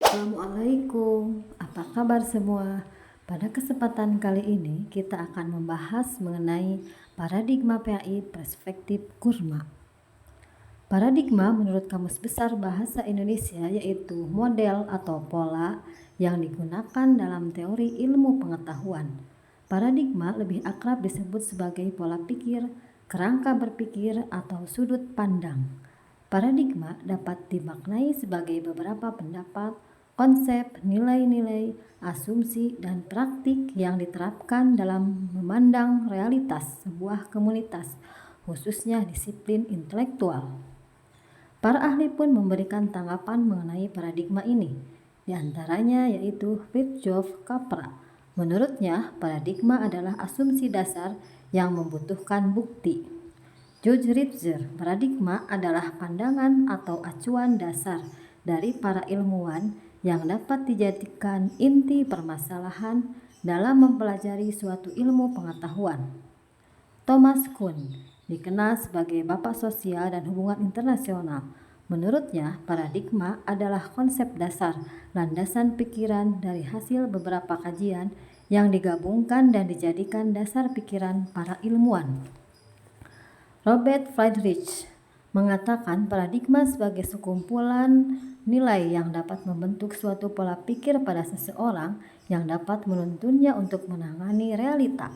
Assalamualaikum, apa kabar semua? Pada kesempatan kali ini kita akan membahas mengenai paradigma PAI perspektif kurma. Paradigma menurut Kamus Besar Bahasa Indonesia yaitu model atau pola yang digunakan dalam teori ilmu pengetahuan. Paradigma lebih akrab disebut sebagai pola pikir, kerangka berpikir, atau sudut pandang. Paradigma dapat dimaknai sebagai beberapa pendapat, konsep, nilai-nilai, asumsi, dan praktik yang diterapkan dalam memandang realitas sebuah komunitas, khususnya disiplin intelektual. Para ahli pun memberikan tanggapan mengenai paradigma ini, di antaranya yaitu Fritjof Capra. Menurutnya, paradigma adalah asumsi dasar yang membutuhkan bukti. George Ritzer, paradigma adalah pandangan atau acuan dasar dari para ilmuwan yang dapat dijadikan inti permasalahan dalam mempelajari suatu ilmu pengetahuan. Thomas Kuhn, dikenal sebagai Bapak Sosial dan Hubungan Internasional. Menurutnya, paradigma adalah konsep dasar, landasan pikiran dari hasil beberapa kajian yang digabungkan dan dijadikan dasar pikiran para ilmuwan. Robert Friedrich mengatakan paradigma sebagai sekumpulan nilai yang dapat membentuk suatu pola pikir pada seseorang yang dapat menuntunnya untuk menangani realita.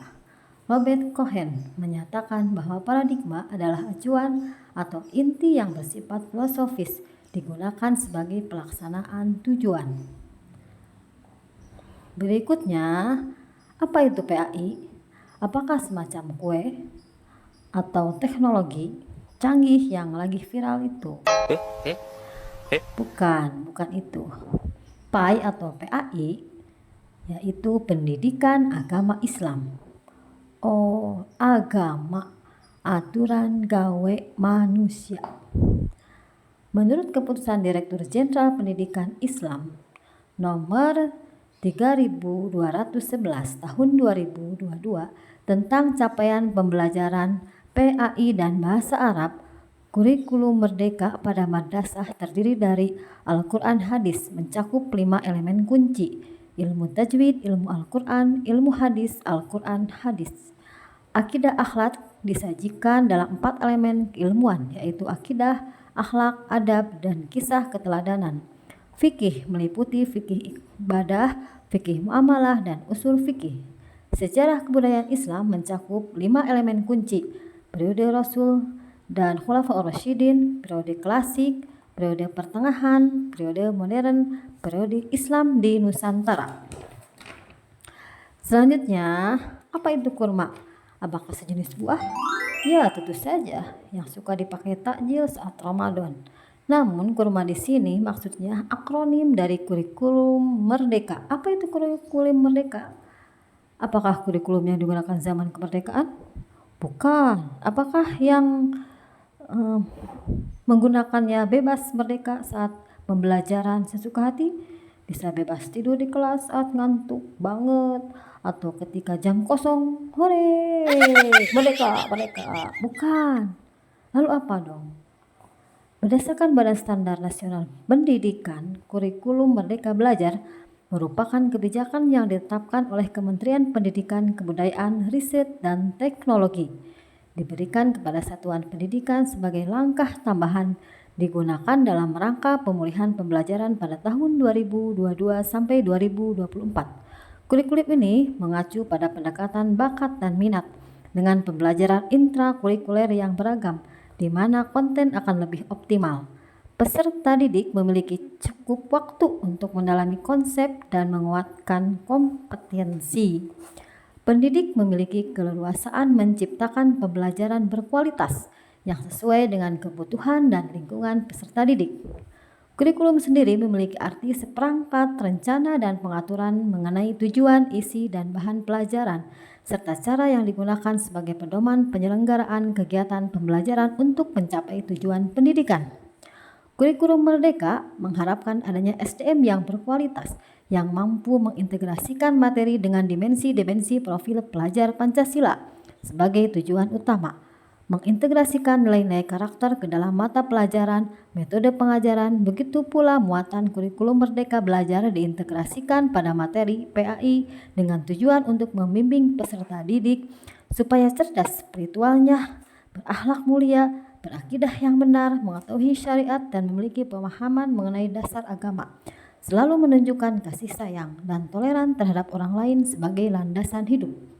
Robert Cohen menyatakan bahwa paradigma adalah acuan atau inti yang bersifat filosofis digunakan sebagai pelaksanaan tujuan. Berikutnya, apa itu PAI? Apakah semacam kue atau teknologi canggih yang lagi viral itu? Bukan itu. PAI atau PAI yaitu pendidikan agama Islam. Oh, agama, aturan gawe manusia. Menurut keputusan Direktur Jenderal Pendidikan Islam nomor 3211 tahun 2022 tentang capaian pembelajaran PAI dan Bahasa Arab, kurikulum merdeka pada madrasah terdiri dari Al-Quran Hadis mencakup 5 elemen kunci: ilmu tajwid, ilmu Al-Quran, ilmu hadis, Al-Quran hadis. Akidah akhlak disajikan dalam 4 elemen keilmuan, yaitu akidah, akhlak, adab, dan kisah keteladanan. Fikih meliputi fikih ibadah, fikih muamalah, dan usul fikih. Sejarah kebudayaan Islam mencakup 5 elemen kunci: periode Rasul dan Khulafaur Rasyidin, periode klasik, periode pertengahan, periode modern, periode Islam di Nusantara. Selanjutnya, apa itu kurma? Apakah sejenis buah? Ya, tentu saja, yang suka dipakai takjil saat Ramadan. Namun, kurma di sini maksudnya akronim dari kurikulum merdeka. Apa itu kurikulum merdeka? Apakah kurikulum yang digunakan zaman kemerdekaan? Bukan. Apakah yang menggunakannya bebas merdeka saat pembelajaran sesuka hati? Bisa bebas tidur di kelas saat ngantuk banget, atau ketika jam kosong, hore, merdeka, merdeka. Bukan. Lalu apa dong? Berdasarkan Badan Standar Nasional Pendidikan, kurikulum Merdeka Belajar merupakan kebijakan yang ditetapkan oleh Kementerian Pendidikan, Kebudayaan, Riset, dan Teknologi. Diberikan kepada satuan pendidikan sebagai langkah tambahan digunakan dalam rangka pemulihan pembelajaran pada tahun 2022 sampai 2024. Kurikulum ini mengacu pada pendekatan bakat dan minat dengan pembelajaran intrakurikuler yang beragam, di mana konten akan lebih optimal. Peserta didik memiliki cukup waktu untuk mendalami konsep dan menguatkan kompetensi. Pendidik memiliki keleluasaan menciptakan pembelajaran berkualitas yang sesuai dengan kebutuhan dan lingkungan peserta didik. Kurikulum sendiri memiliki arti seperangkat rencana dan pengaturan mengenai tujuan, isi, dan bahan pelajaran, serta cara yang digunakan sebagai pedoman penyelenggaraan kegiatan pembelajaran untuk mencapai tujuan pendidikan. Kurikulum Merdeka mengharapkan adanya SDM yang berkualitas, yang mampu mengintegrasikan materi dengan dimensi-dimensi profil pelajar Pancasila sebagai tujuan utama, mengintegrasikan nilai-nilai karakter ke dalam mata pelajaran, metode pengajaran, begitu pula muatan kurikulum Merdeka Belajar diintegrasikan pada materi PAI dengan tujuan untuk membimbing peserta didik supaya cerdas spiritualnya, berakhlak mulia, berakidah yang benar, mengetahui syariat, dan memiliki pemahaman mengenai dasar agama, selalu menunjukkan kasih sayang dan toleran terhadap orang lain sebagai landasan hidup.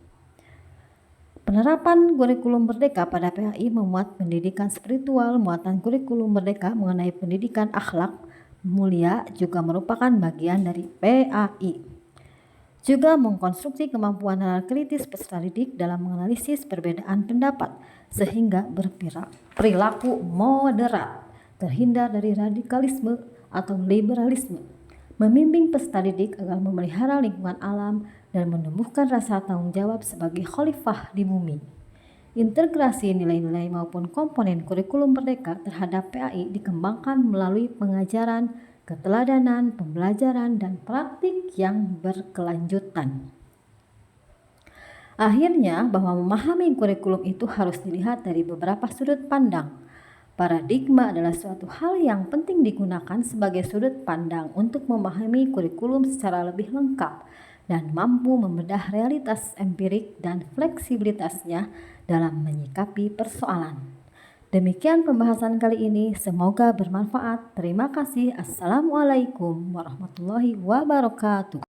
Penerapan kurikulum Merdeka pada PAI memuat pendidikan spiritual. Muatan kurikulum Merdeka mengenai pendidikan akhlak mulia juga merupakan bagian dari PAI. Juga mengkonstruksi kemampuan nalar kritis peserta didik dalam menganalisis perbedaan pendapat sehingga berperilaku moderat, terhindar dari radikalisme atau liberalisme, membimbing peserta didik agar memelihara lingkungan alam dan menumbuhkan rasa tanggung jawab sebagai khalifah di bumi. Integrasi nilai-nilai maupun komponen kurikulum Merdeka terhadap PAI dikembangkan melalui pengajaran, keteladanan, pembelajaran, dan praktik yang berkelanjutan. Akhirnya, bahwa memahami kurikulum itu harus dilihat dari beberapa sudut pandang. Paradigma adalah suatu hal yang penting digunakan sebagai sudut pandang untuk memahami kurikulum secara lebih lengkap dan mampu membedah realitas empirik dan fleksibilitasnya dalam menyikapi persoalan. Demikian pembahasan kali ini, semoga bermanfaat. Terima kasih. Assalamualaikum warahmatullahi wabarakatuh.